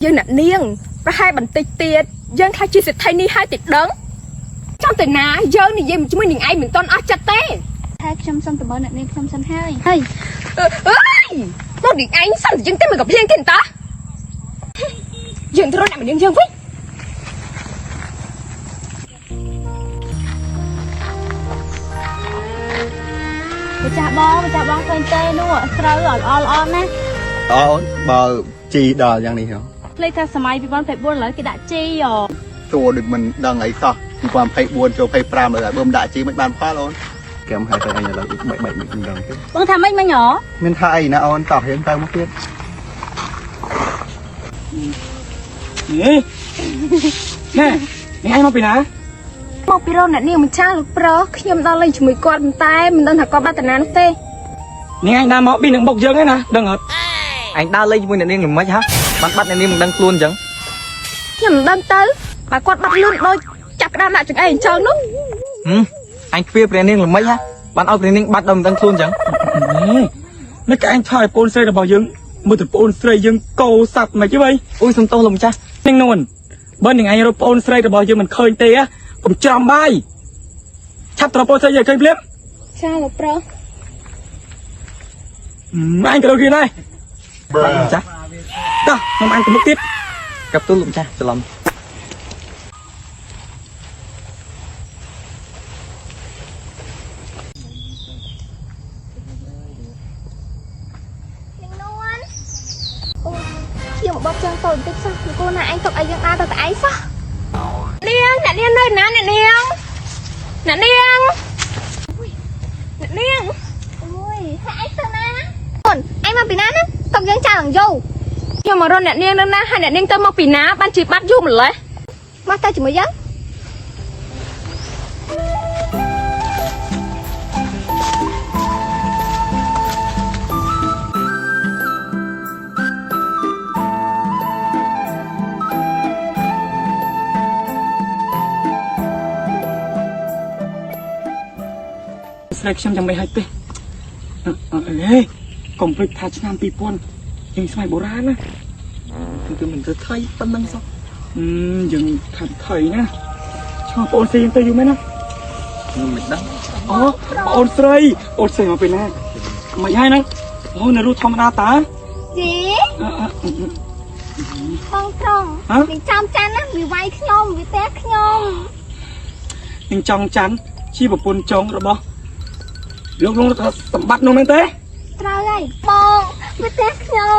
dương nè niêng và hai bàn tay tiệt dương khai chi sẽ thay ni hai tiệt đấng trong từ ná dương này dương chúng mình ai mình tôn ác chặt té hai trăm sân từ bên này trăm sân hai hay ơi nó điện anh sao thì dương tới mình gặp liên thiên ta dương thôi nè mình dương với bây giờ bong phơi tê luôn ạ sờ on nè bờ chi đờយ៉ាងនេះហ៎ lấy theo sớm bị bong phải buôn lấy cái đã chi rồi ចូលដូចមិនដឹងអីសោះ2024ចូល25លើបើមិនដាក់ជីមិនបានផលអូនគេមិនហៅទៅអីឥឡូវបែកមិនដឹងទេ bong tham mấy nhỏ មានថាអីណាអូនតោះរៀងទៅមកទៀត nè anh mau bị ná មកពីរនអ្នកនាងម្ចាស់លោកប្រុសខ្ញុំដល់លេងជាមួយគាត់ប៉ុន្តែមិនដឹងថាគាត់បាត់តាណានោះទេ nè anh đang mau bị đừng bọc dương ấy nè đừng hết អញដើរលេងជាមួយអ្នកនាងល្មិចហ៎បានបាត់អ្នកនាងមិនដឹងខ្លួនអញ្ចឹង ខ្ញុំមិនដឹងទៅបើគាត់បាត់លឿនដូចចាប់ផ្ដើមដាក់ចង្អេរអញ្ចឹងនោះ អញខ្វៀព្រះនាងល្មិចហ៎បានឲ្យព្រះនាងបាត់ដល់មិនដឹងខ្លួនអញ្ចឹង mấy cái anh thay pôn xe là bảo dương một từ pôn xe dương cầu sập mày chứ vậy អូយសុំទោសលោកម្ចាស់ nhanh nôn bên những anh rồi pôn xe là bảo dương mình khơi tê á cũng chầm bay chặt tao pôn xe giờ khơi liếm ចាលោកប្រុស anh cái đầu kia này បាទលោកម្ចាស់ đó nhưng anh có mức tiết កັບទូលលោកម្ចាស់ច្រឡំ ខ្ញុំបបចឹងតូចបន្តិចសោះគូណាអញទុកឲ្យយើងដើរទៅតែឯងសោះនាងអ្នកនាងនៅណាអ្នកនាងអ្នកនាងអ្នកនាងអូយហើយឯងទៅណាអូនឯងមកពីណាហ្នឹងទុកយើងចោលឡើងយូរខ្ញុំមករកអ្នកនាងនៅណាហើយអ្នកនាងទៅមកពីណាបានជាបាត់យូរម្លេះមកទៅជាមួយយើងស្រែកខ្ញុំចាំមិនហិចទេអេកុំភ្លេចថាឆ្នាំ2000យើងស្មៃបុរាណណាគឺមិនទៅថៃប៉ុណ្ណឹងសោះយើងថាថៃណាឈ្មោះបងស៊ីទៅយូរមែនណា ខ្ញុំមិនដឹង អូបងស្រីមកពីណាមិនហើយហ្នឹងអូនៅរੂធម្មតាតា ជីបងត្រង់នឹងចាំចាន់ណាវាវាយខ្ញុំវាទះខ្ញុំ នឹងចង់ច័ន្ទជាប្រពន្ធចុងរបស់លោកសម្បត្តិនោះមែនទេ ត្រូវហើយបងវាទះខ្ញុំ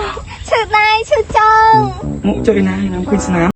ឈឺដៃឈឺចុង មកជួយណាខ្ញុំឃើញស្នាម